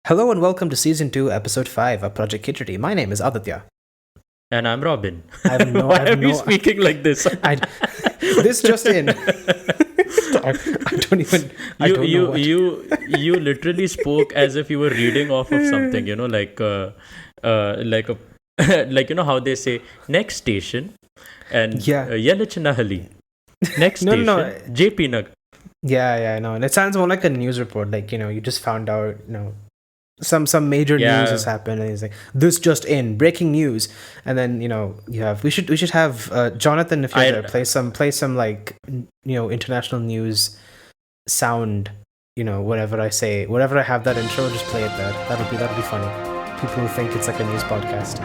Hello and welcome to Season 2, Episode 5 of Project Khichdi. My name is Aditya. And I'm Robin. I have no... Why I have are we no, speaking like this? this just in. I don't even... I don't know what. You literally spoke as if you were reading off of something, like a like how they say next station and Yelichinahali. Next station, No. JP Nagar. Yeah, I know. And it sounds more like a news report. Like, you just found out, some major news has happened, and it's like, this just in, breaking news. And then, we should have Jonathan, if you're there, play some like, international news sound, whatever I say, whenever I have that intro, just play it there. That'll be funny. People will think it's like a news podcast.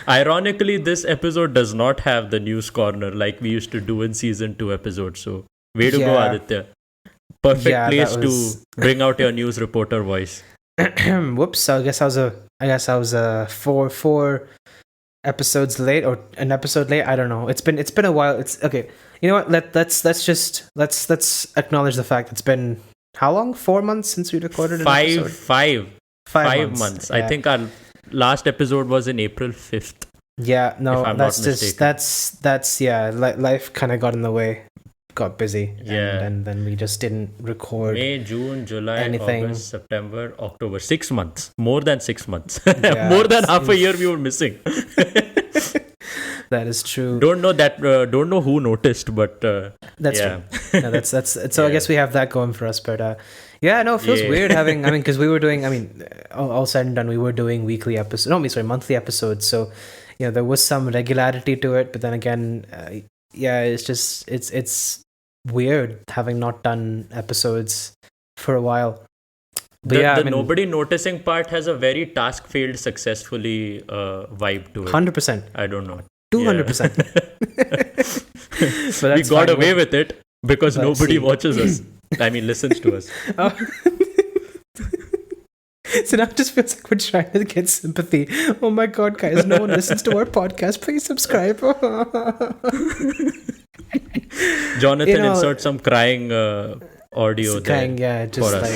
Ironically, this episode does not have the news corner like we used to do in season 2 episodes. So way to go, Aditya. Perfect place to bring out your news reporter voice. Whoops! I guess I was four episodes late, or an episode late. I don't know. It's been a while. It's okay. You know what? Let's acknowledge the fact it's been how long? 4 months since we recorded an episode. Five months. Yeah. I think our last episode was in April 5th. Yeah, no, that's life kind of got in the way, got busy, and then we just didn't record. May, June, July, anything. August, September, October. 6 months. More than 6 months. More than half a year we were missing. That is true. Don't know who noticed, but that's true. No, that's so. I guess we have that going for us, but it feels weird having. because we were doing. All said and done, we were doing weekly episodes. Monthly episodes. So, there was some regularity to it, but then again, it's just it's weird having not done episodes for a while. But the nobody noticing part has a very task failed successfully vibe to it. 100%. I don't know. 200%. We got away with it because nobody watches us. Listens to us. So now it just feels like we're trying to get sympathy. Oh my god, guys, no one listens to our podcast. Please subscribe. Jonathan, insert some crying audio crying, there just for us.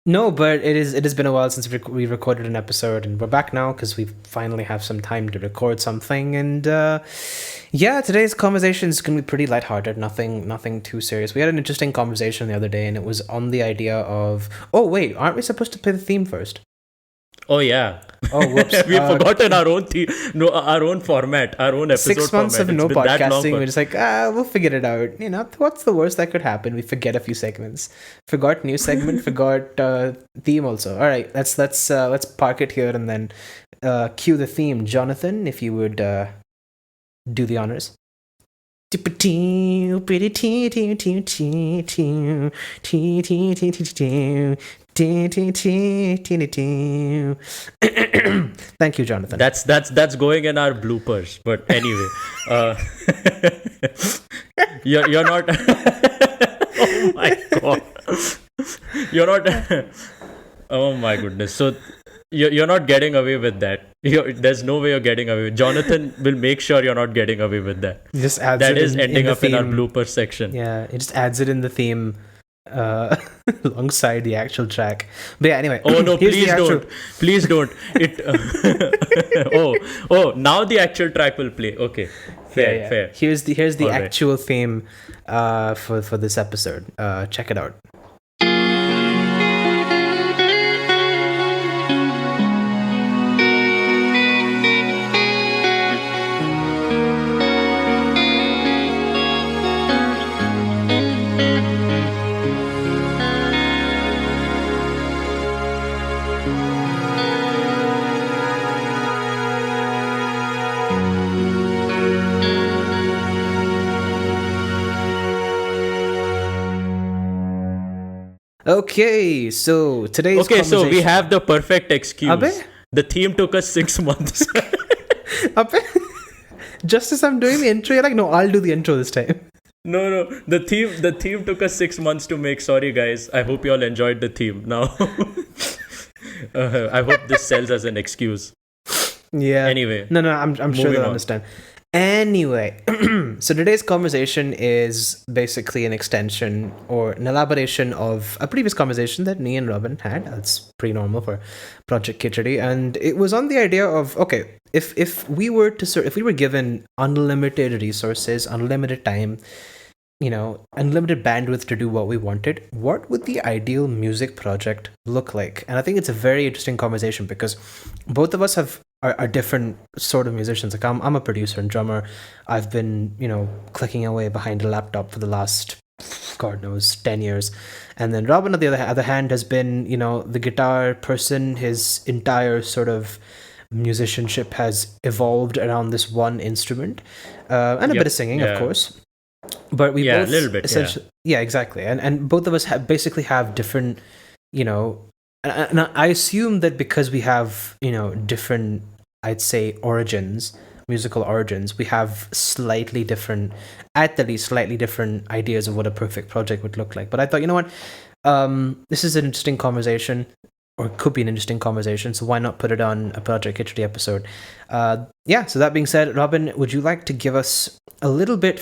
No, but it has been a while since we recorded an episode, and we're back now because we finally have some time to record something. And today's conversation is going to be pretty lighthearted, nothing too serious. We had an interesting conversation the other day, and it was on the idea of, oh wait, aren't we supposed to play the theme first? Oh yeah. Oh whoops. We've forgotten our own our own format, our own episode 6 months format. of no podcasting, we're just like, we'll figure it out. What's the worst that could happen? We forget a few segments. Forgot new segment, forgot theme also. All right, let's park it here and then cue the theme. Jonathan, if you would do the honors. Thank you, Jonathan. That's going in our bloopers. But anyway, you're not. Oh my god, you're not. Oh my goodness. So you're not getting away with that. There's no way you're getting away with. Jonathan will make sure you're not getting away with that. He just adds that it is ending up theme. In our blooper section. Yeah, it just adds it in the theme alongside the actual track. But yeah, anyway. Oh no, please don't. It. Now the actual track will play. Okay, fair. Here's the actual theme for this episode. Check it out. Okay, so today's conversation... so we have the perfect excuse. The theme took us 6 months. Just as I'm doing the intro, you're like, no, I'll do the intro this time. No. The theme took us 6 months to make. Sorry, guys. I hope you all enjoyed the theme. Now, I hope this sells as an excuse. Yeah. Anyway. No, I'm sure they'll understand. Anyway, so today's conversation is basically an extension or an elaboration of a previous conversation that me and Robin had. That's pretty normal for Project Khichdi, and it was on the idea of, okay, if we were to if we were given unlimited resources, unlimited time, unlimited bandwidth to do what we wanted, what would the ideal music project look like? And I think it's a very interesting conversation because both of us are different sort of musicians. Like I'm a producer and drummer. I've been, clicking away behind a laptop for the last, God knows, 10 years. And then Robin, on the other hand, has been, the guitar person. His entire sort of musicianship has evolved around this one instrument, and a bit of singing, of course. But we both a little bit, essentially, exactly, and both of us basically have different, and I assume that because we have different, I'd say, musical origins, we have slightly different, at the least slightly different ideas of what a perfect project would look like. But I thought, what, this is an interesting conversation, or could be an interesting conversation, so why not put it on a Project Khichdi episode? So that being said, Robin, would you like to give us a little bit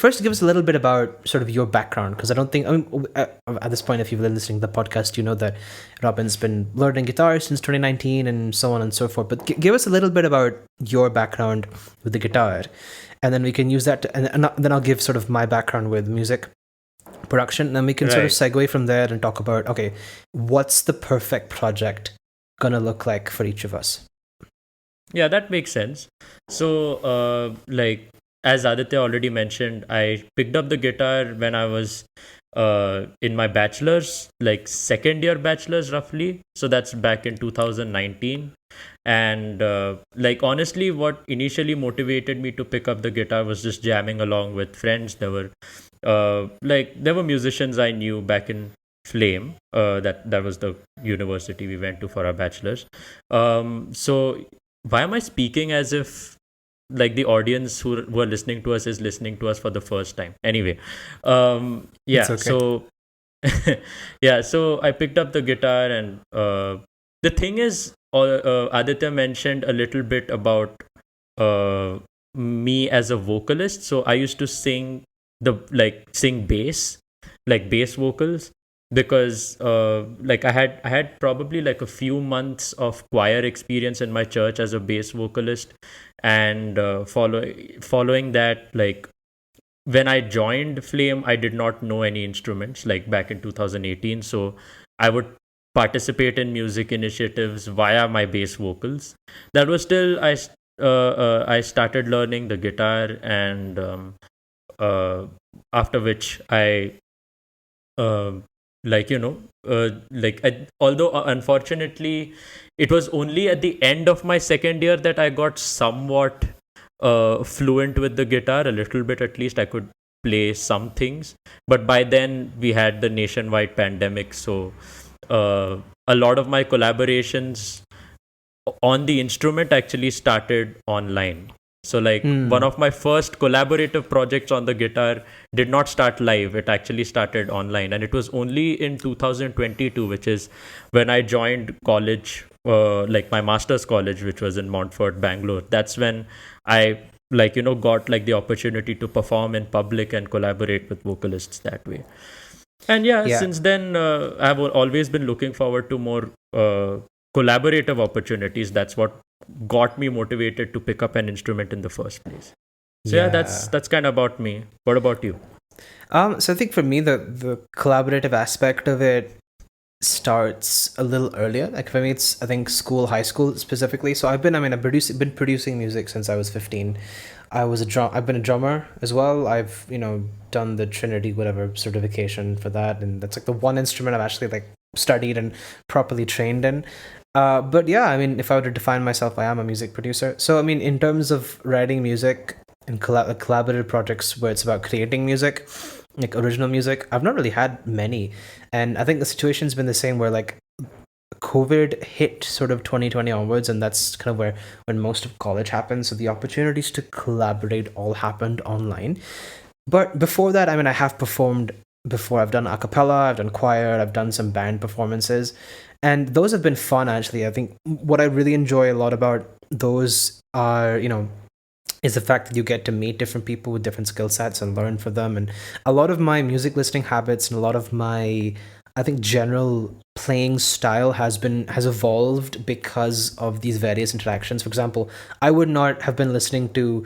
about sort of your background? Because I don't think, at this point, if you've been listening to the podcast, you know that Robin's been learning guitar since 2019 and so on and so forth. But give us a little bit about your background with the guitar, and then we can use that and then I'll give sort of my background with music production, and then we can sort of segue from there and talk about, okay, what's the perfect project gonna look like for each of us? Yeah, that makes sense. So as Aditya already mentioned, I picked up the guitar when I was in my bachelor's, like second year bachelor's roughly. So that's back in 2019. And honestly, what initially motivated me to pick up the guitar was just jamming along with friends. There were musicians I knew back in Flame. That was the university we went to for our bachelor's. So why am I speaking as if like the audience who are listening to us is listening to us for the first time? Anyway, It's okay. So so I picked up the guitar, and the thing is, Aditya mentioned a little bit about me as a vocalist. So I used to sing bass, like bass vocals, because I had probably like a few months of choir experience in my church as a bass vocalist, and following that, like when I joined Flame, I did not know any instruments, like back in 2018. So I would participate in music initiatives via my bass vocals. That was till I started learning the guitar, and after which I although unfortunately it was only at the end of my second year that I got somewhat fluent with the guitar, a little bit at least. I could play some things, but by then we had the nationwide pandemic, so a lot of my collaborations on the instrument actually started online. So one of my first collaborative projects on the guitar did not start live. It actually started online. And it was only in 2022, which is when I joined college, my master's college, which was in Montfort, Bangalore. That's when I got the opportunity to perform in public and collaborate with vocalists that way. And since then, I've always been looking forward to more collaborative opportunities. That's what got me motivated to pick up an instrument in the first place. So that's kind of about me. What about you? So I think for me, the collaborative aspect of it starts a little earlier. Like for me, it's I think high school specifically. So I've been producing music since I was 15. I've been a drummer as well. I've done the Trinity whatever certification for that, and that's like the one instrument I've actually studied and properly trained in. But yeah, I mean, if I were to define myself, I am a music producer. So I mean, in terms of writing music and collaborative projects where it's about creating music, like original music, I've not really had many. And I think the situation's been the same where COVID hit sort of 2020 onwards, and that's kind of when most of college happened. So the opportunities to collaborate all happened online. But before that, I mean, I have performed before. I've done a cappella, I've done choir, I've done some band performances, and those have been fun, actually. I think what I really enjoy a lot about those are, is the fact that you get to meet different people with different skill sets and learn from them. And a lot of my music listening habits and a lot of my, I think, general playing style has evolved because of these various interactions. For example, I would not have been listening to,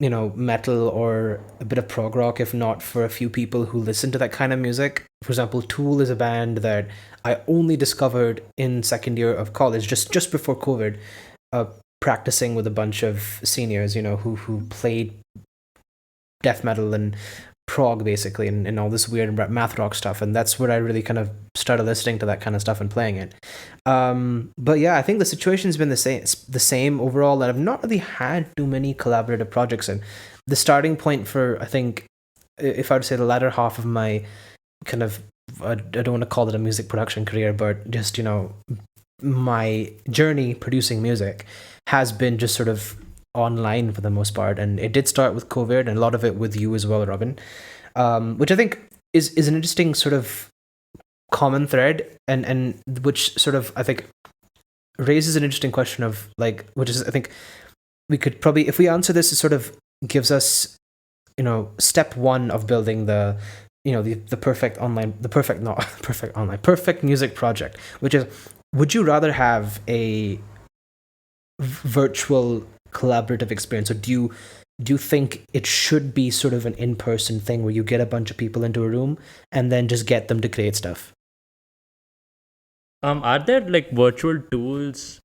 metal or a bit of prog rock if not for a few people who listen to that kind of music. For example, Tool is a band that I only discovered in second year of college, just before COVID, practicing with a bunch of seniors, who played death metal and prog basically, and all this weird math rock stuff. And that's where I really kind of started listening to that kind of stuff and playing it. But yeah, I think the situation's been the same overall, and I've not really had too many collaborative projects. And the starting point for, I think, if I would say the latter half of my kind of, I don't want to call it a music production career, but just, my journey producing music has been just sort of online for the most part. And it did start with COVID, and a lot of it with you as well, Robin, which I think is an interesting sort of common thread, and which sort of, I think, raises an interesting question of, like, which is, I think we could probably, if we answer this, it sort of gives us, step one of building the perfect music project, which is, would you rather have a virtual collaborative experience, or do you think it should be sort of an in-person thing where you get a bunch of people into a room and then just get them to create stuff? Are there like virtual tools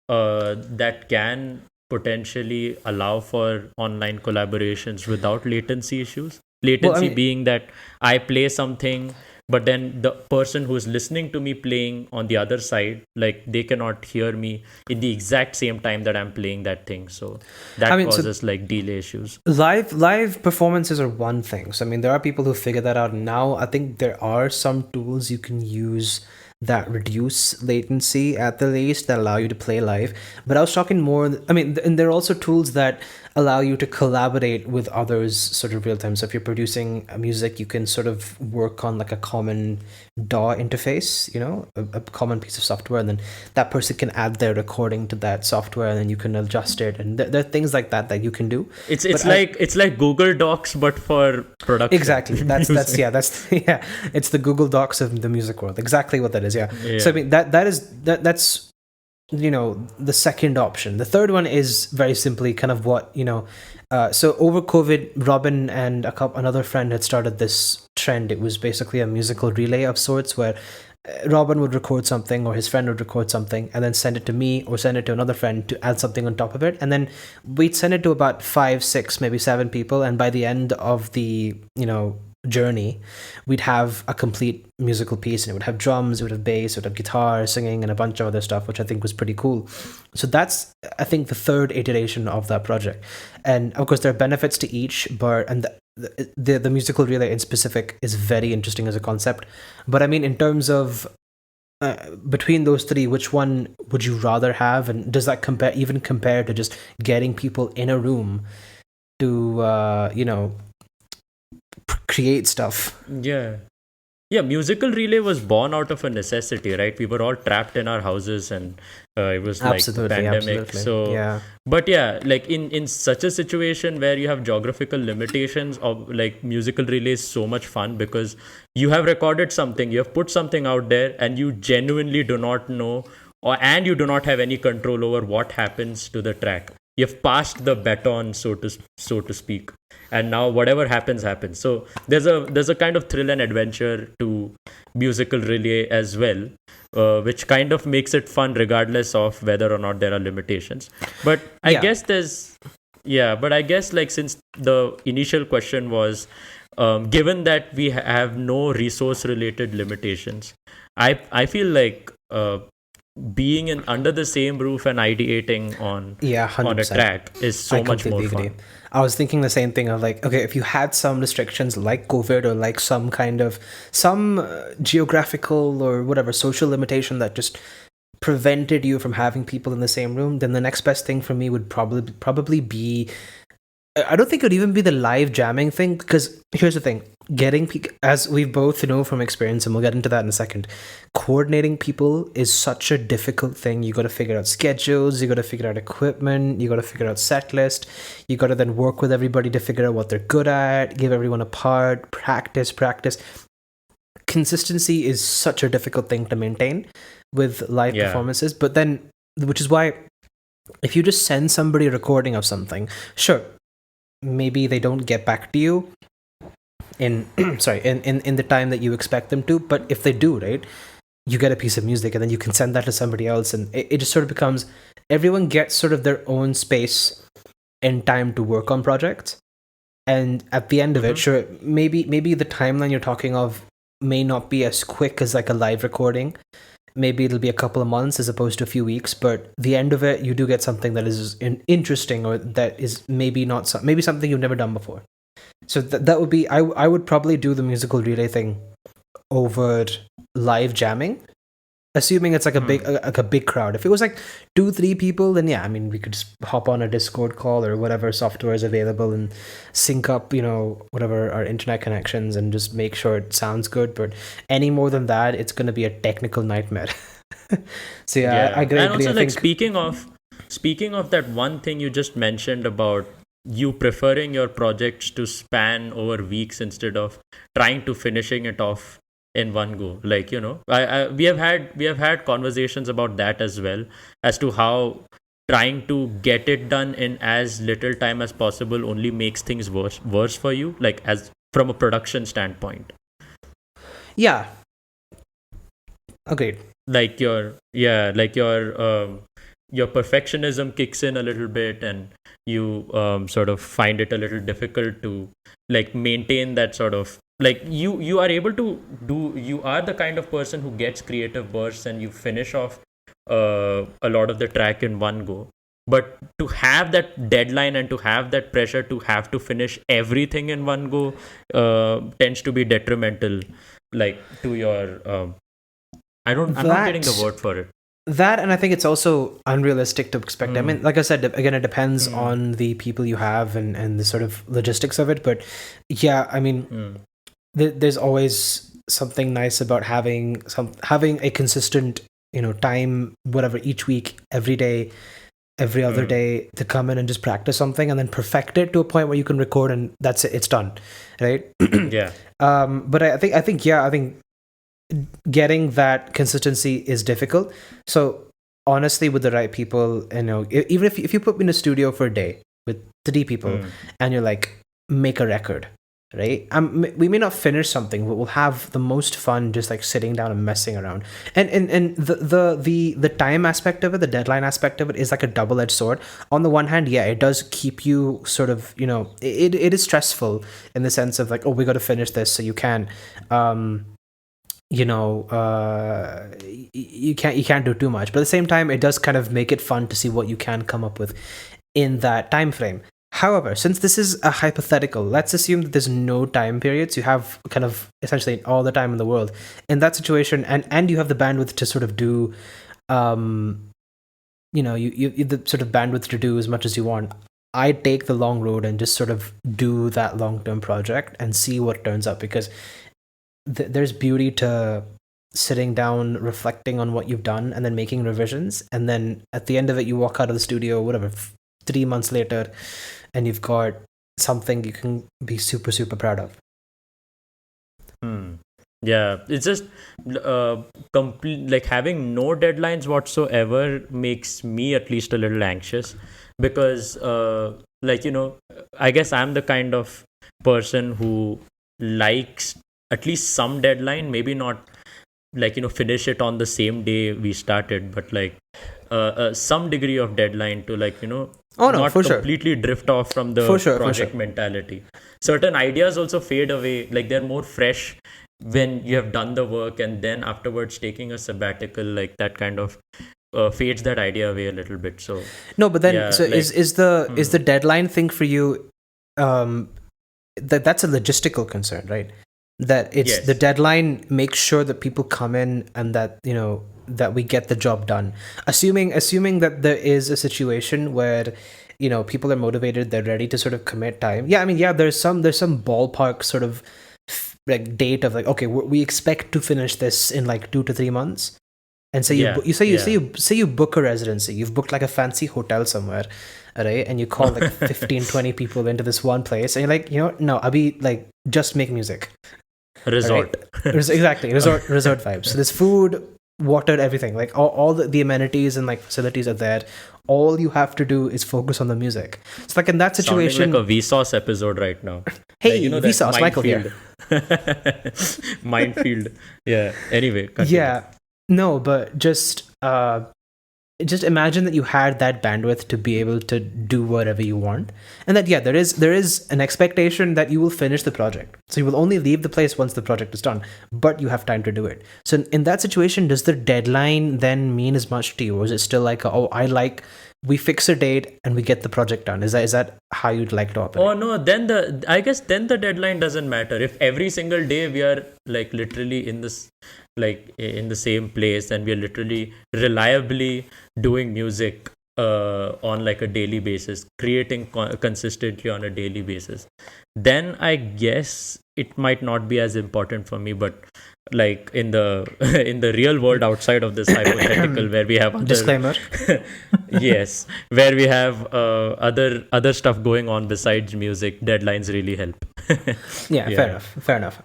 that can potentially allow for online collaborations without latency issues? Latency being that I play something, but then the person who's listening to me playing on the other side, like, they cannot hear me in the exact same time that I'm playing that thing. So that causes like delay issues. Live performances are one thing. So I mean, there are people who figure that out now. I think there are some tools you can use that reduce latency at the least, that allow you to play live. But I was talking more, I mean, and there are also tools that allow you to collaborate with others sort of real time. So if you're producing music, you can sort of work on like a common DAW interface, a common piece of software, and then that person can add their recording to that software, and then you can adjust it. And there are things like that you can do. It's like Google Docs, but for production. Exactly. That's it's the Google Docs of the music world. Exactly what that is. Yeah. So I mean, that's the second option. The third one is very simply kind of what, so over COVID, Robin and another friend had started this trend. It was basically a musical relay of sorts, where Robin would record something, or his friend would record something, and then send it to me or send it to another friend to add something on top of it. And then we'd send it to about 5, 6, maybe 7 people. And by the end of the, journey, we'd have a complete musical piece, and it would have drums, it would have bass, it would have guitar, singing, and a bunch of other stuff, which I think was pretty cool. So that's, I think, the third iteration of that project. And of course, there are benefits to each, but the musical relay in specific is very interesting as a concept. But I mean, in terms of between those three, which one would you rather have, and does that compare to just getting people in a room to create stuff? Yeah, musical relay was born out of a necessity, right? We were all trapped in our houses, and it was like pandemic. So yeah. But yeah, like in such a situation where you have geographical limitations, of like, musical relay is so much fun because you have recorded something, you have put something out there, and you genuinely do not know, and you do not have any control over what happens to the track. You've passed the baton, so to speak, and now whatever happens. So there's a kind of thrill and adventure to musical relay as well, which kind of makes it fun regardless of whether or not there are limitations. But I guess like, since the initial question was, given that we have no resource related limitations, I feel like being under the same roof and ideating on a track is so much more fun. I was thinking the same thing of like, okay, if you had some restrictions like COVID, or like some kind of geographical or whatever social limitation that just prevented you from having people in the same room, then the next best thing for me would probably be I don't think it would even be the live jamming thing, because here's the thing: as we both know from experience, and we'll get into that in a second, coordinating people is such a difficult thing. You got to figure out schedules, you got to figure out equipment, you got to figure out set list, you got to then work with everybody to figure out what they're good at, give everyone a part, practice. Consistency is such a difficult thing to maintain with live performances, but then, which is why if you just send somebody a recording of something, sure, maybe they don't get back to you in in the time that you expect them to, but if they do, right, you get a piece of music and then you can send that to somebody else, and it just sort of becomes, everyone gets sort of their own space and time to work on projects. And at the end of it, sure, maybe the timeline you're talking of may not be as quick as like a live recording. Maybe it'll be a couple of months as opposed to a few weeks, but the end of it, you do get something that is interesting, or that is maybe something you've never done before. So that would be, I would probably do the musical relay thing over live jamming, assuming it's like a big crowd. If it was like 2-3 people, then yeah, I mean, we could just hop on a Discord call or whatever software is available and sync up, whatever our internet connections, and just make sure it sounds good. But any more than that, it's going to be a technical nightmare. So yeah, I agree. And also, like, speaking of that one thing you just mentioned about you preferring your projects to span over weeks instead of trying to finishing it off in one go, like, we have had conversations about that as well, as to how trying to get it done in as little time as possible only makes things worse for you, like, as from a production standpoint. Yeah, agreed. Like your perfectionism kicks in a little bit, and you sort of find it a little difficult to, like, maintain that sort of, like, you are able to do, you are the kind of person who gets creative bursts and you finish off a lot of the track in one go. But to have that deadline and to have that pressure to have to finish everything in one go tends to be detrimental, like, to your I'm not getting the word for it. That, and I think it's also unrealistic to expect. I mean, like I said, again, it depends on the people you have and the sort of logistics of it. But yeah, I mean, there's always something nice about having a consistent, time, whatever, each week, every day, every other day, to come in and just practice something and then perfect it to a point where you can record and that's it, it's done, right? Yeah. But I think getting that consistency is difficult. So honestly, with the right people, even if you put me in a studio for a day with 3 people and you're like, make a record, right? We may not finish something, but we'll have the most fun just like sitting down and messing around. And the time aspect of it, the deadline aspect of it, is like a double-edged sword. On the one hand, yeah, it does keep you sort of, it is stressful in the sense of like, oh, we got to finish this, so you can you can't do too much, but at the same time, it does kind of make it fun to see what you can come up with in that time frame. However, since this is a hypothetical, let's assume that there's no time periods. You have kind of essentially all the time in the world in that situation, and you have the bandwidth to sort of do you the sort of bandwidth to do as much as you want. I take the long road and just sort of do that long-term project and see what turns up, because there's beauty to sitting down, reflecting on what you've done, and then making revisions. And then at the end of it, you walk out of the studio, whatever, 3 months later, and you've got something you can be super, super proud of. Yeah, it's just complete, like, having no deadlines whatsoever makes me at least a little anxious, because I guess I'm the kind of person who likes at least some deadline, maybe not like, finish it on the same day we started, but like some degree of deadline to, like, not completely drift off from the project mentality. Certain ideas also fade away, like they're more fresh when you have done the work, and then afterwards taking a sabbatical, like that kind of fades that idea away a little bit. So no, but then is the deadline thing for you that's a logistical concern, right? That it's the deadline makes sure that people come in and that that we get the job done. Assuming that there is a situation where people are motivated, they're ready to sort of commit time. Yeah, I mean, yeah, there's some ballpark sort of like date of like, okay, we expect to finish this in like 2 to 3 months. And so you book a residency, you've booked like a fancy hotel somewhere, right? And you call like 15-20 people into this one place, and you're like, no, Abhi, like, just make music. Resort. Right? Exactly. Resort vibes. So there's food, water, everything. Like all the amenities and like facilities are there. All you have to do is focus on the music. It's like in that situation. Sounding like a Vsauce episode right now. Hey, like, Vsauce, Michael here. Minefield. Yeah. Anyway. Continue. Yeah. No, but just imagine that you had that bandwidth to be able to do whatever you want, and that there is an expectation that you will finish the project. So you will only leave the place once the project is done, but you have time to do it. So in that situation, does the deadline then mean as much to you, or is it still like, we fix a date and we get the project done? Is that how you'd like to operate? Oh no, then the deadline doesn't matter. If every single day we are like literally in this, like in the same place, and we are literally reliably doing music on like a daily basis, creating consistently on a daily basis, then I guess it might not be as important for me. But like in the real world outside of this hypothetical, where we have disclaimer, yes, where we have other stuff going on besides music, deadlines really help. Yeah, fair enough.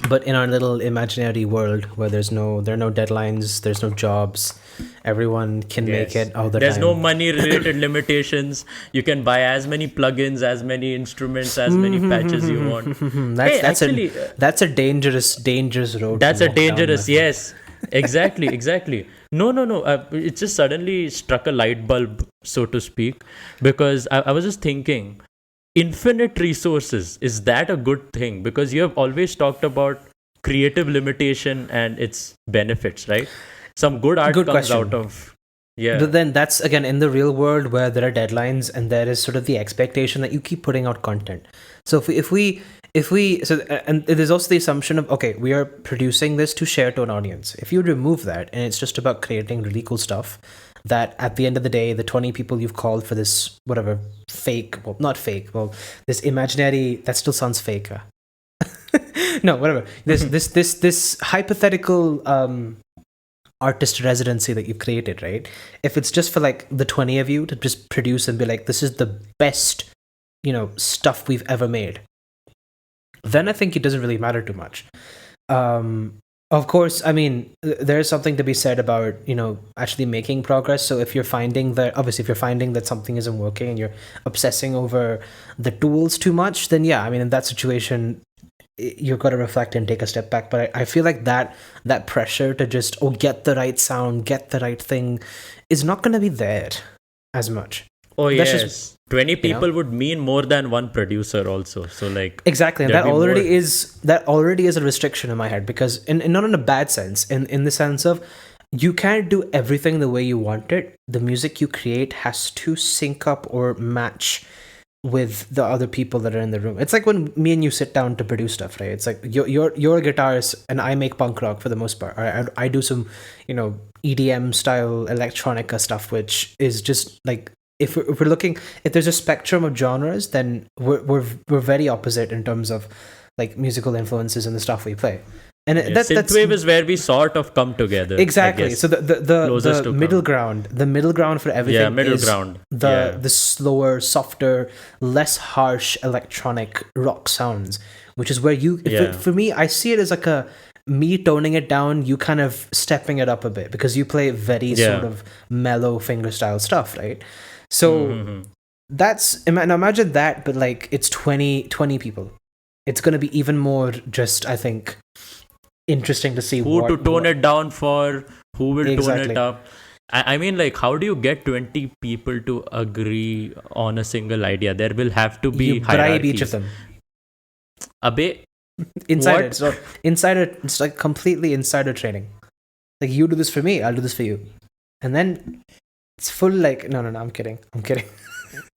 But in our little imaginary world where there are no deadlines, there's no jobs, everyone can make it all the time. There's no money related limitations. You can buy as many plugins, as many instruments, as many patches you want. That's a dangerous road. That's a dangerous, yes. Exactly. No. It just suddenly struck a light bulb, so to speak, because I was just thinking, infinite resources, is that a good thing? Because you have always talked about creative limitation and its benefits, right? Some good art comes question. Out of But then that's again in the real world where there are deadlines and there is sort of the expectation that you keep putting out content. So if we and there's also the assumption of, okay, we are producing this to share to an audience. If you remove that and it's just about creating really cool stuff, that at the end of the day, the 20 people you've called for this, whatever, this imaginary, that still sounds fake. No, whatever. This hypothetical artist residency that you've created, right? If it's just for like the 20 of you to just produce and be like, this is the best, stuff we've ever made, then I think it doesn't really matter too much. Of course, I mean, there's something to be said about, actually making progress. So if you're finding that something isn't working and you're obsessing over the tools too much, then yeah, I mean, in that situation, you've got to reflect and take a step back. But I feel like that pressure to just, get the right sound, get the right thing is not going to be there as much. Oh, that's yes. 20 people would mean more than one producer also. So like exactly, and that already is a restriction in my head, because in not in a bad sense, in the sense of you can't do everything the way you want it. The music you create has to sync up or match with the other people that are in the room. It's like when me and you sit down to produce stuff, right? It's like you're a guitarist and I make punk rock for the most part. I do some EDM style electronica stuff, which is just like, if we're looking, if there's a spectrum of genres, then we're very opposite in terms of like musical influences and the stuff we play. And synthwave is where we sort of come together. Exactly. So the middle ground, for everything, the slower, softer, less harsh electronic rock sounds, which is where for me, I see it as like me toning it down, you kind of stepping it up a bit, because you play very sort of mellow fingerstyle stuff, right? So imagine that, but like it's 20 people. It's going to be even more just, I think, interesting to see who to tone it down for, who will tone it up. I mean, like, how do you get 20 people to agree on a single idea? There will have to be bribe each of them. Insider. So insider, it's like completely insider trading. Like, you do this for me, I'll do this for you, and then it's full like, no, I'm kidding.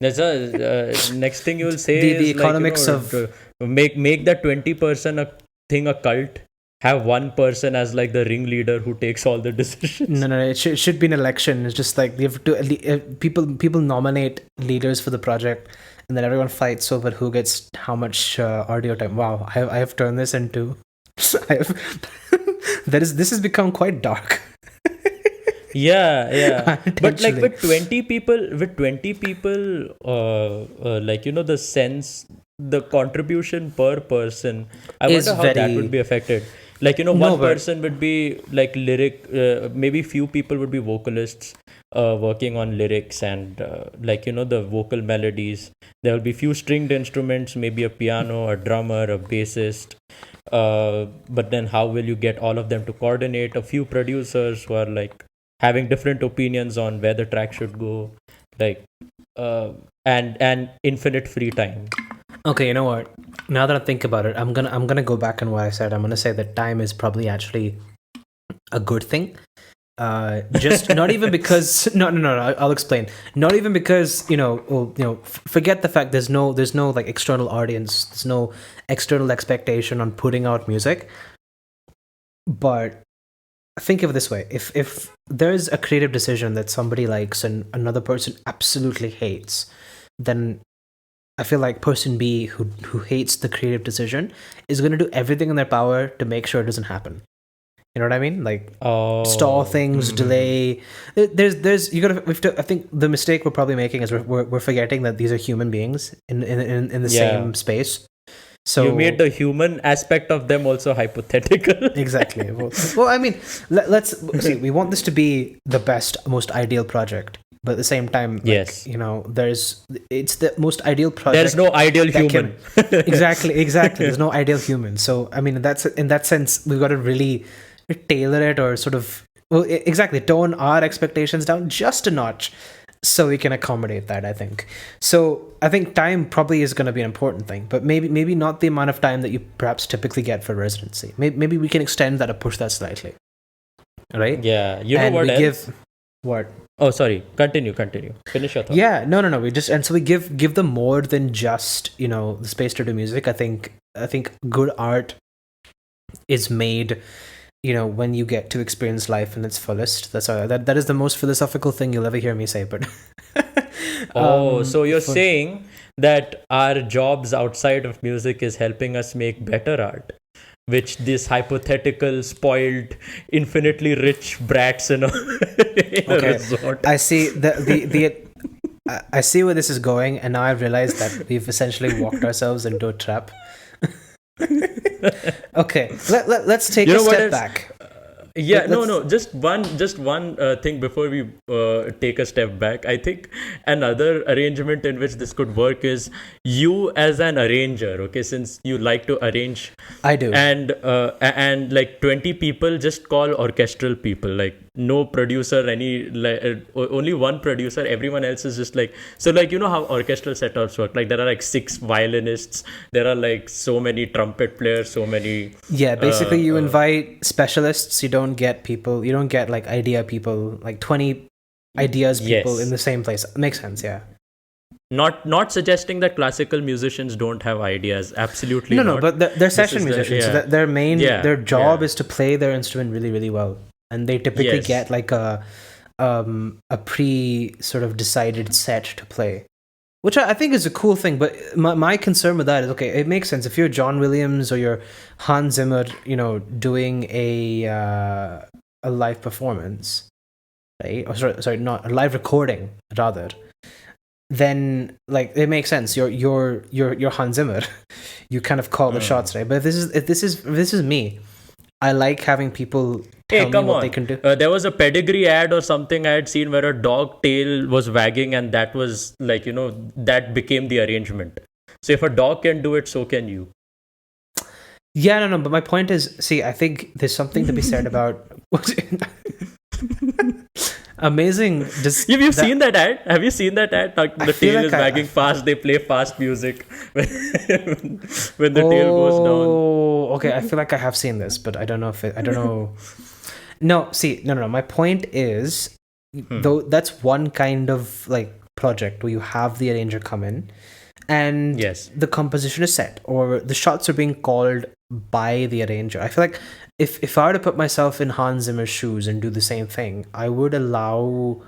That's a next thing you will say the is economics like, of make that 20% a thing, a cult, have one person as like the ringleader who takes all the decisions. No. It should be an election. It's just like you have to people nominate leaders for the project, and then everyone fights over who gets how much audio time. Wow, I have turned this into. I have, this has become quite dark. Yeah. But like with 20 people, like the sense, the contribution per person, I wonder how that would be affected. Like one person would be like lyric, maybe few people would be vocalists working on lyrics and like the vocal melodies. There will be few stringed instruments, maybe a piano, a drummer, a bassist. But then how will you get all of them to coordinate? A few producers who are like having different opinions on where the track should go, like and infinite free time. Okay, you know what? Now that I think about it, I'm gonna go back on what I said. I'm gonna say that time is probably actually a good thing. Just not even because no. I'll explain. Not even because forget the fact there's no like external audience. There's no external expectation on putting out music. But think of it this way: if there's a creative decision that somebody likes and another person absolutely hates, then I feel like person B who hates the creative decision is going to do everything in their power to make sure it doesn't happen. You know what I mean? Like stall things, delay. There's you gotta. I think the mistake we're probably making is we're forgetting that these are human beings in the same space. So you made the human aspect of them also hypothetical. Exactly. Well, I mean, let's see. We want this to be the best, most ideal project, but at the same time, like, yes, it's the most ideal project. There's no ideal human. Exactly. There's no ideal human. So I mean, in that sense, we've got to really tailor it or sort of tone our expectations down just a notch so we can accommodate that. I think time probably is going to be an important thing, but maybe not the amount of time that you perhaps typically get for residency. Maybe we can extend that or push that slightly, right? Yeah, what else? What? Oh, sorry, continue finish your thought. Yeah, no, we just, and so we give them more than just the space to do music. I think good art is made when you get to experience life in its fullest. That is the most philosophical thing you'll ever hear me say, but so you're saying that our jobs outside of music is helping us make better art, which this hypothetical spoiled infinitely rich brats in a resort. I see I see where this is going, and now I've realized that we've essentially walked ourselves into a trap. Okay, let's take a step back. Just one thing before we take a step back. I think another arrangement in which this could work is you as an arranger, okay, since you like to arrange. I do. And like 20 people, just call orchestral people, like no producer, only one producer, everyone else is just like, so like how orchestral setups work, like there are like 6 violinists, there are like so many trumpet players, so many basically you invite specialists. You don't get like idea people, like 20 ideas people in the same place. Makes sense. Yeah. Not suggesting that classical musicians don't have ideas. Absolutely no, but they're session musicians. So their job is to play their instrument really, really well, and they typically get like a pre sort of decided set to play, which I think is a cool thing. But my concern with that is, okay, it makes sense if you're John Williams or you're Hans Zimmer, doing a live performance, right? Or sorry, not a live recording rather. Then like it makes sense. You're Hans Zimmer. You kind of call the shots, right? But if this is me, I like having people tell me what they can do. There was a pedigree ad or something I had seen where a dog tail was wagging, and that was like that became the arrangement. So if a dog can do it, so can you. Yeah, no. But my point is, see, I think there's something to be said about. Amazing. Have you seen that ad? Have you seen that ad? The tail is wagging fast. They play fast music when the tail goes down. Oh, okay. I feel like I have seen this, but I don't know I don't know. No, see, no. My point is, though, that's one kind of like project where you have the arranger come in, and the composition is set, or the shots are being called by the arranger. I feel like if I were to put myself in Hans Zimmer's shoes and do the same thing, I would allow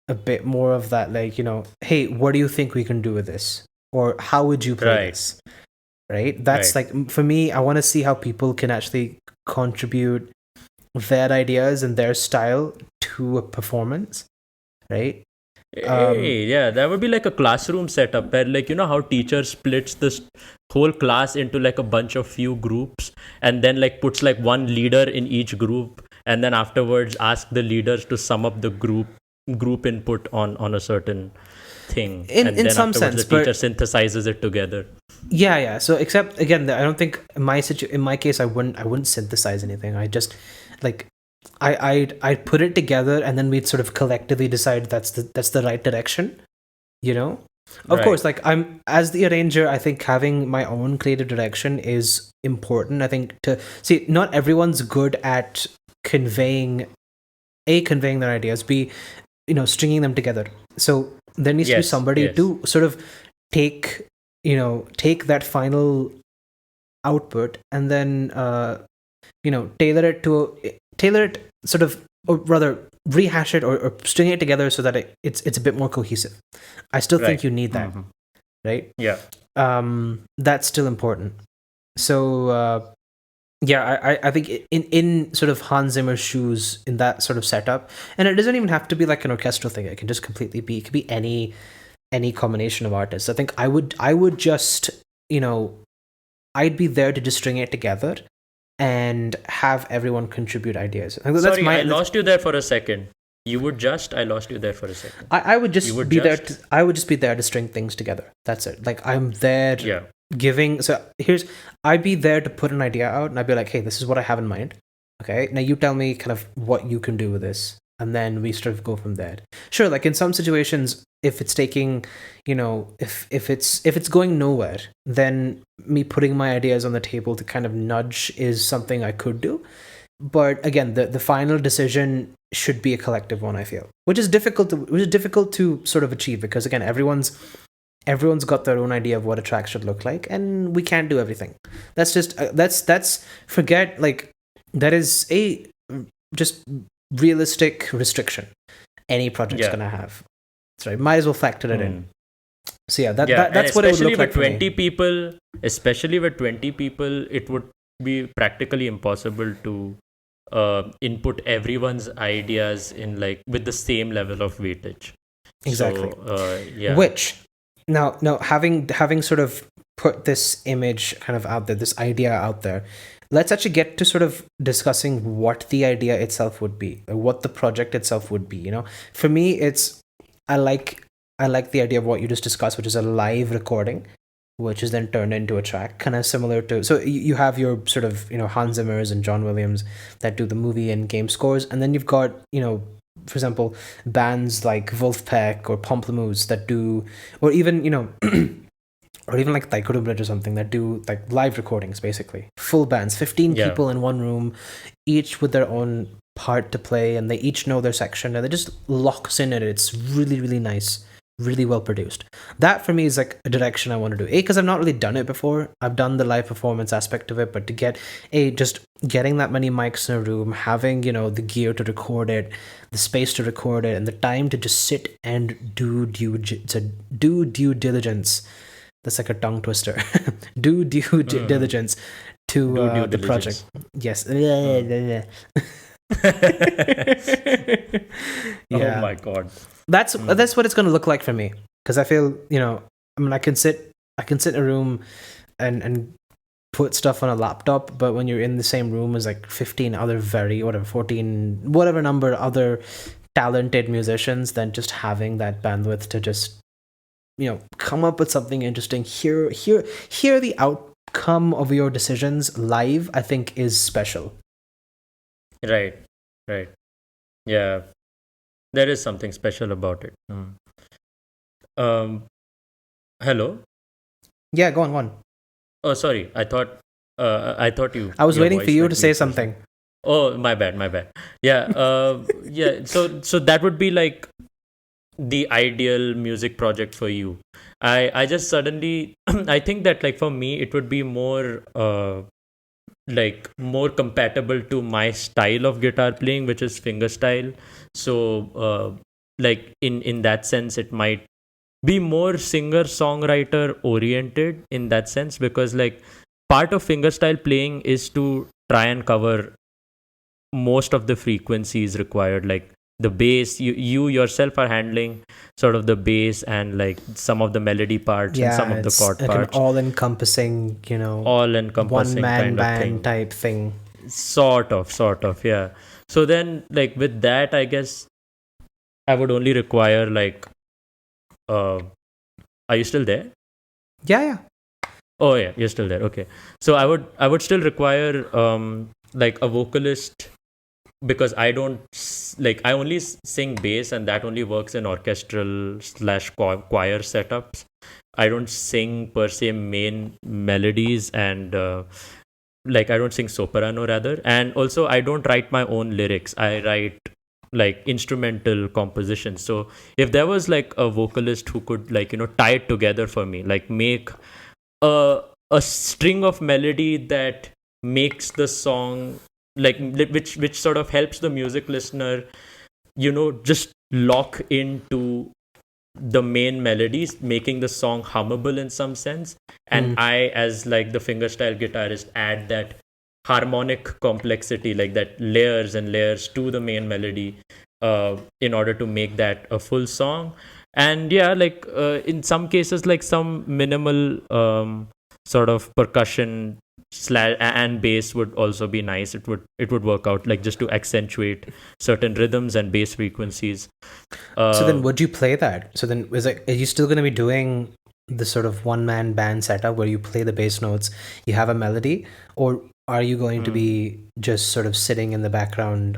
a bit more of that, like, hey, what do you think we can do with this? Or how would you play this? Right? That's like, for me, I want to see how people can actually contribute their ideas and their style to a performance, right? Yeah, that would be like a classroom setup where, like, how teacher splits this whole class into like a bunch of few groups, and then like puts like one leader in each group, and then afterwards ask the leaders to sum up the group input on a certain thing, in then some afterwards sense, the teacher synthesizes it together. Yeah. So except again, I don't think in my case I wouldn't synthesize anything. I just like I'd put it together, and then we'd sort of collectively decide that's the right direction. Of course, like, I'm, as the arranger, I think having my own creative direction is important. I think, to see, not everyone's good at conveying their ideas, b, stringing them together. So there needs to be somebody to sort of take that final output, and then tailor it sort of, or rather rehash it, or string it together so that it's a bit more cohesive. I still think you need that. Right? Yeah. That's still important. So I think in sort of Hans Zimmer's shoes, in that sort of setup, and it doesn't even have to be like an orchestral thing. It can just completely be, it could be any combination of artists. I think I would just, I'd be there to just string it together and have everyone contribute ideas. Sorry, I lost you there for a second. I lost you there for a second. I would just be there. I would just be there to string things together. That's it. Like, I'm there giving. So I'd be there to put an idea out, and I'd be like, hey, this is what I have in mind. Okay, now you tell me kind of what you can do with this, and then we sort of go from there. Sure, like in some situations, if it's taking, if it's going nowhere, then me putting my ideas on the table to kind of nudge is something I could do. But again, the final decision should be a collective one, I feel, which is difficult to sort of achieve, because again, everyone's got their own idea of what a track should look like, and we can't do everything. That's just that's forget, like, that is a just realistic restriction any project's gonna have. That's right. Might as well factor it in. So that's what it would look like for me. Especially with 20 people, it would be practically impossible to input everyone's ideas in, like, with the same level of weightage. Exactly. So, which now having sort of put this image kind of out there, this idea out there, let's actually get to sort of discussing what the idea itself would be, or what the project itself would be. For me, it's, I like the idea of what you just discussed, which is a live recording, which is then turned into a track, kind of similar to, so you have your sort of, Hans Zimmer's and John Williams that do the movie and game scores, and then you've got, for example, bands like Wolfpack or Pomplamoose that do, or even, or even like Taiko Bridge or something, that do like live recordings, basically full bands, 15 people in one room, each with their own part to play, and they each know their section, and it just locks in it. It's really, really nice, really well produced. That for me is like a direction I want to do. Because I've not really done it before. I've done the live performance aspect of it, but to get just getting that many mics in a room, having, the gear to record it, the space to record it, and the time to just sit and do due diligence. That's like a tongue twister. do due diligence to the project. Yes. Oh my god. That's what it's going to look like for me, because I feel, I can sit in a room and put stuff on a laptop, but when you're in the same room as like 15 other 14 whatever number other talented musicians, then just having that bandwidth to just, come up with something interesting, hear the outcome of your decisions live, I think is special. Right. Yeah, there is something special about it. Hello? Yeah, go on. Oh, sorry. I thought you. I was waiting for you to say something. Oh, my bad. Yeah. So that would be like the ideal music project for you. I just suddenly I think that, like, for me it would be more like more compatible to my style of guitar playing, which is fingerstyle. So like in that sense, it might be more singer songwriter oriented in that sense, because like part of fingerstyle playing is to try and cover most of the frequencies required, like the bass. You yourself are handling sort of the bass and like some of the melody parts and some of the it's chord like an parts, all-encompassing, all encompassing one-man kind of band thing. type thing. Sort of, yeah. So then like with that, I guess I would only require like uh are you still there? Yeah. Oh yeah, you're still there. Okay. So I would still require like a vocalist, because I don't like, I only sing bass, and that only works in orchestral slash choir setups. I don't sing per se main melodies, and like I don't sing soprano rather. And also I don't write my own lyrics. I write like instrumental compositions. So if there was like a vocalist who could like tie it together for me, like make a a string of melody that makes the song like which sort of helps the music listener just lock into the main melodies, making the song hummable in some sense. And I, as like the fingerstyle guitarist, add that harmonic complexity, like that layers and layers to the main melody, in order to make that a full song. And yeah, like in some cases, like some minimal sort of percussion slash and bass would also be nice. It would work out, like just to accentuate certain rhythms and bass frequencies. So then would you play that? So then are you still going to be doing the sort of one-man band setup where you play the bass notes, you have a melody, or are you going to be just sort of sitting in the background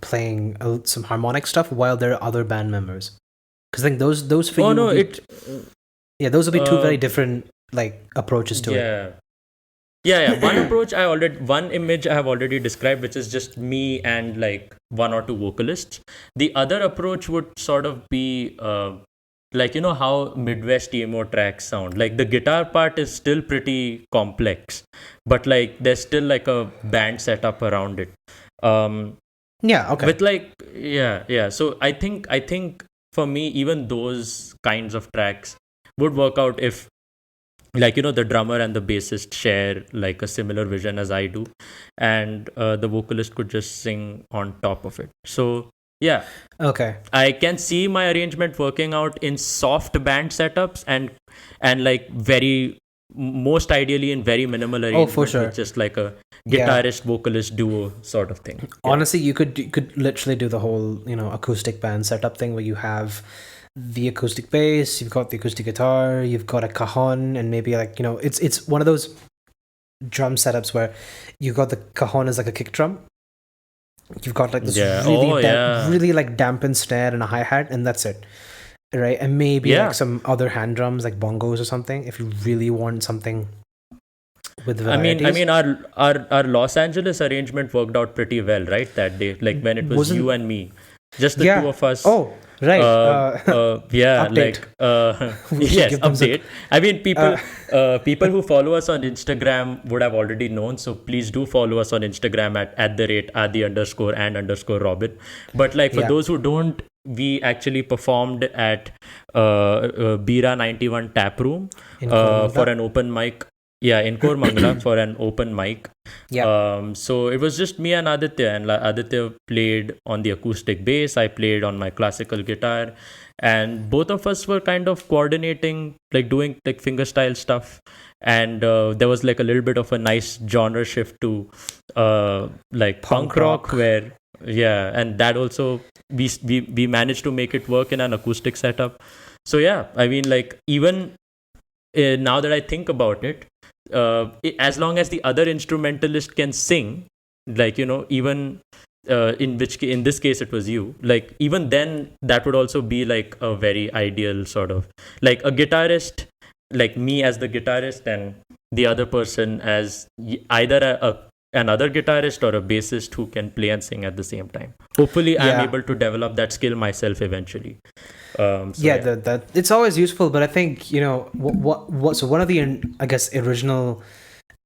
playing some harmonic stuff while there are other band members? Because I think those for oh you no would be, it those would be two very different like approaches to it. Yeah. One image I have already described, which is just me and like one or two vocalists. The other approach would sort of be like how Midwest emo tracks sound. Like the guitar part is still pretty complex, but like there's still like a band setup around it. Yeah, okay. With like yeah. So I think for me, even those kinds of tracks would work out if like the drummer and the bassist share like a similar vision as I do, and the vocalist could just sing on top of it. So yeah, okay, I can see my arrangement working out in soft band setups, and like very most ideally in very minimal arrangement, for sure, with just like a guitarist vocalist duo sort of thing. Honestly, you could literally do the whole acoustic band setup thing where you have the acoustic bass, you've got the acoustic guitar, you've got a cajon, and maybe like it's one of those drum setups where you've got the cajon as like a kick drum, you've got like this really like dampened snare and a hi-hat, and that's it, right? And maybe like some other hand drums like bongos or something if you really want something with varieties. I mean our Los Angeles arrangement worked out pretty well, right, that day, like when it was you and me, just the two of us. Oh, right. Yeah, update. like yes, update. I mean, people who follow us on Instagram would have already known, so please do follow us on Instagram at the rate @Adi_and_Robin. But like for those who don't, we actually performed at Bira 91 Tap Room for an open mic. Yeah, in Kormangala for an open mic. Yeah. So it was just me and Aditya, and Aditya played on the acoustic bass. I played on my classical guitar, and both of us were kind of coordinating, like doing like fingerstyle stuff. And there was like a little bit of a nice genre shift to like punk rock, where and that also we managed to make it work in an acoustic setup. So yeah, I mean, like even now that I think about it, as long as the other instrumentalist can sing, like even in this case it was you, like even then that would also be like a very ideal sort of like a guitarist, like me as the guitarist and the other person as either another guitarist or a bassist who can play and sing at the same time. Hopefully I'm able to develop that skill myself eventually. That it's always useful, but I think what so one of the I guess original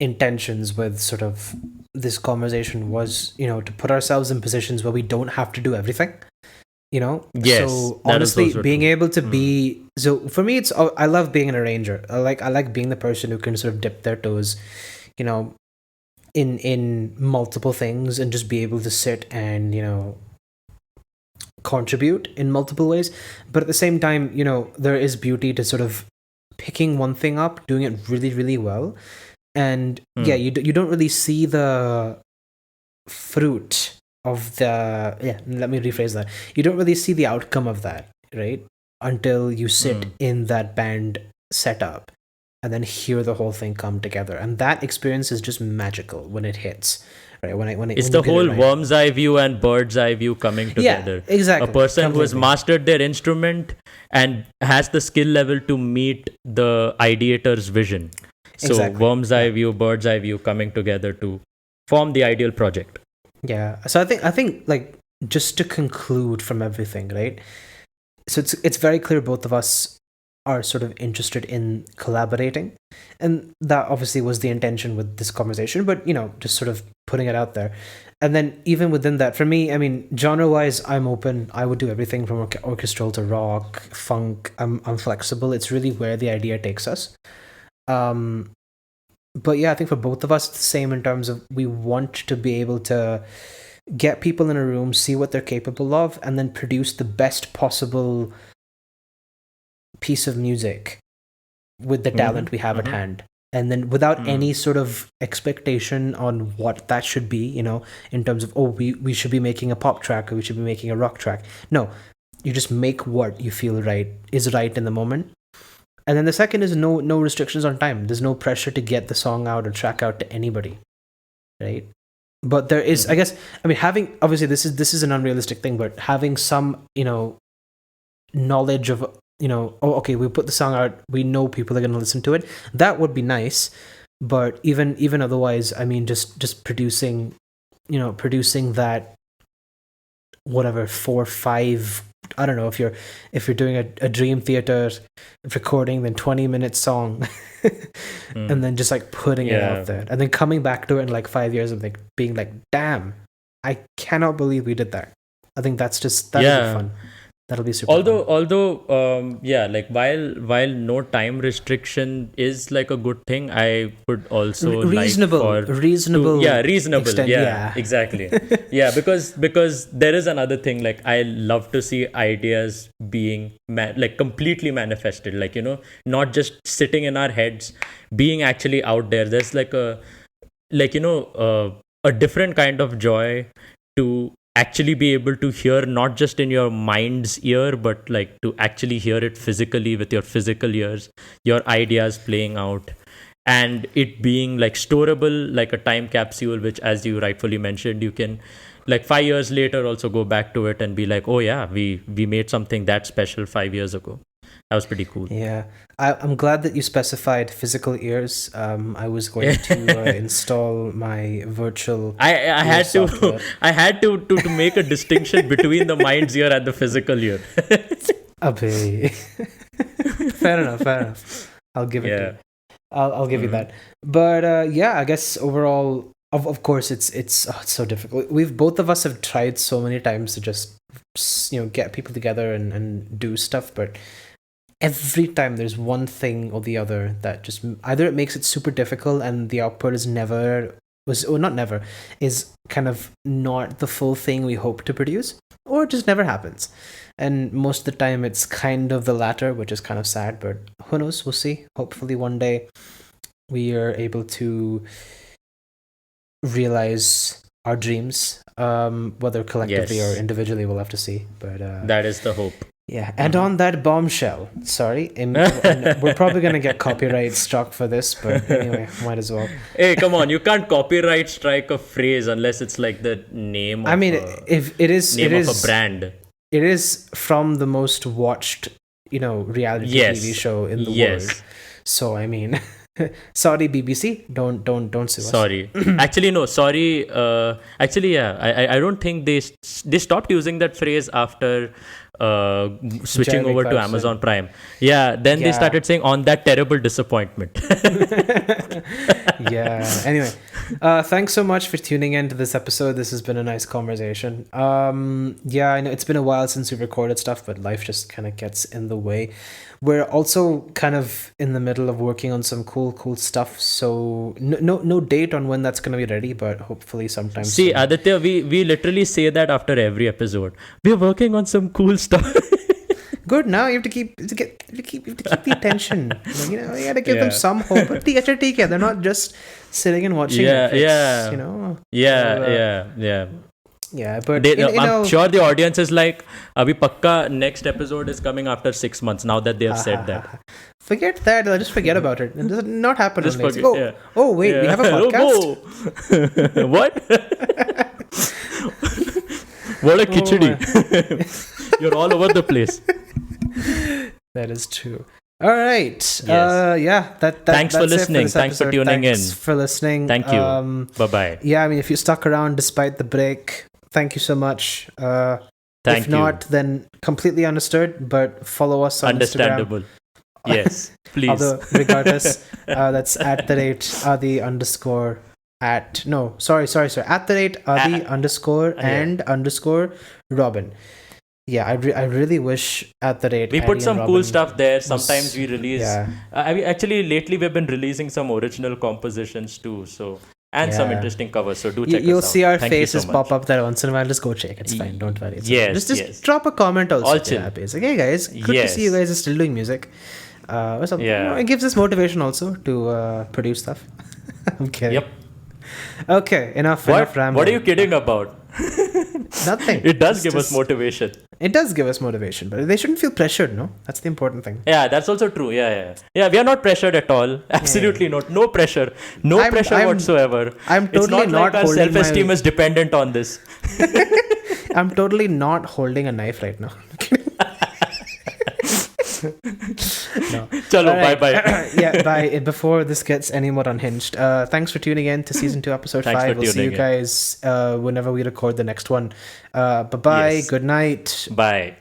intentions with sort of this conversation was, to put ourselves in positions where we don't have to do everything. Yes, so that is honestly also being true. able to be, so for me, I love being an arranger. I like being the person who can sort of dip their toes, you know in multiple things, and just be able to sit and contribute in multiple ways. But at the same time, there is beauty to sort of picking one thing up, doing it really, really well. And yeah, you don't really see the fruit of the, yeah, let me rephrase that. You don't really see the outcome of that, right? Until you sit in that band setup and then hear the whole thing come together. And that experience is just magical when it hits. Right? It's When the you get it whole right. worm's eye view and bird's eye view coming together. Yeah, exactly. A person who has Completely. mastered their instrument and has the skill level to meet the ideator's vision. So Exactly. worm's eye view, bird's eye view coming together to form the ideal project. Yeah. So I think like, just to conclude from everything, right? So it's very clear both of us are sort of interested in collaborating, and that obviously was the intention with this conversation, but just sort of putting it out there. And then even within that, for me, I mean, genre wise, I'm open. I would do everything from orchestral to rock, funk. I'm flexible. It's really where the idea takes us. But yeah, I think for both of us, it's the same in terms of, we want to be able to get people in a room, see what they're capable of, and then produce the best possible piece of music with the talent we have at hand. And then without any sort of expectation on what that should be, in terms of, we should be making a pop track, or we should be making a rock track. No, you just make what you feel is right in the moment. And then the second is no restrictions on time. There's no pressure to get the song out or track out to anybody, right? But there is, I guess, I mean, having, obviously this is an unrealistic thing, but having some knowledge of, okay, we put the song out, we know people are going to listen to it, that would be nice. But even otherwise, I mean, just producing that, whatever, 4 5, I don't know, if you're doing a Dream Theater recording, then 20-minute song, and then just like putting it out there, and then coming back to it in like 5 years and like being like, damn, I cannot believe we did that. I think that'll be fun. That'll be super although like while no time restriction is like a good thing, I would also reasonable reasonable, yeah. Exactly. Yeah, because there is another thing, like I love to see ideas being like completely manifested, like not just sitting in our heads, being actually out there. There's like a different kind of joy to actually be able to hear, not just in your mind's ear, but like to actually hear it physically with your physical ears, your ideas playing out, and it being like storable, like a time capsule, which, as you rightfully mentioned, you can like 5 years later also go back to it and be like, oh yeah, we made something that special 5 years ago. That was pretty cool. Yeah, I'm glad that you specified physical ears. I was going to install my virtual. I had to I had to make a distinction between the mind's ear and the physical ear. Fair enough. I'll give it to you. I'll give you that. But yeah, I guess overall, of course, it's so difficult. Both of us have tried so many times to just get people together and do stuff, but every time there's one thing or the other that just either it makes it super difficult and the output is kind of not the full thing we hope to produce, or it just never happens. And most of the time it's kind of the latter, which is kind of sad, but who knows, we'll see. Hopefully one day we are able to realize our dreams, whether collectively or individually, we'll have to see. But that is the hope. Yeah, and on that bombshell, sorry, we're probably going to get copyright struck for this, but anyway, might as well. Hey, come on, you can't copyright strike a phrase unless it's like the name of if it is of a brand. It is from the most watched, reality TV show in the world. So, I mean... Sorry, BBC. Don't sue us. Sorry. Actually, no. Sorry. Actually, yeah. I don't think they stopped using that phrase after switching Jeremy over to Clarkson. Amazon Prime. Yeah. Then they started saying on that terrible disappointment. Yeah. Anyway, thanks so much for tuning in to this episode. This has been a nice conversation. Yeah, I know it's been a while since we've recorded stuff, but life just kind of gets in the way. We're also kind of in the middle of working on some cool stuff. So no date on when that's going to be ready, but hopefully sometime See, soon. Aditya, we literally say that after every episode. We're working on some cool stuff. Good. Now you have to keep the attention. You know, you got to give them some hope. But the HRTK, they're not just sitting and watching Netflix, you know. Yeah, but I'm sure the audience is like, Abhi Pakka next episode is coming after 6 months now that they have said that. Forget that. Just forget about it. It does not happen. Just forget, wait, we have a podcast? No. What? What a khichdi. You're all over the place. That is true. All right. Yes. Thanks for listening. Thanks for tuning in. Thanks for listening. Thank you. Bye-bye. Yeah, I mean, if you stuck around despite the break, thank you so much. If not, then completely understood, but follow us on Understandable. Instagram. Yes, please. Although, regardless, that's @Adi _ at no sorry @Adi _ and _ Robin. Yeah, I really wish we put some cool stuff there. Sometimes we release. I mean, actually, lately we've been releasing some original compositions too. So some interesting covers. So do check us out. You'll see our faces pop up there once in a while. Just go check. It's fine. Don't worry. Just drop a comment also. Yeah, basically. Hey guys, good to see you guys are still doing music. Or something. You know, it gives us motivation also to produce stuff. I'm kidding. Yep. Okay, enough rambling. What are you kidding about? Nothing. It does give us motivation. It does give us motivation, but they shouldn't feel pressured, no? That's the important thing. Yeah, that's also true. Yeah, we are not pressured at all. Absolutely not. No pressure. No pressure whatsoever. I'm totally it's not like our self-esteem is dependent on this. I'm totally not holding a knife right now. No. Chalo, bye. Yeah, bye. Before this gets any more unhinged, thanks for tuning in to season 2, episode 5. We'll see you guys whenever we record the next one. Bye-bye. Yes. Good night. Bye.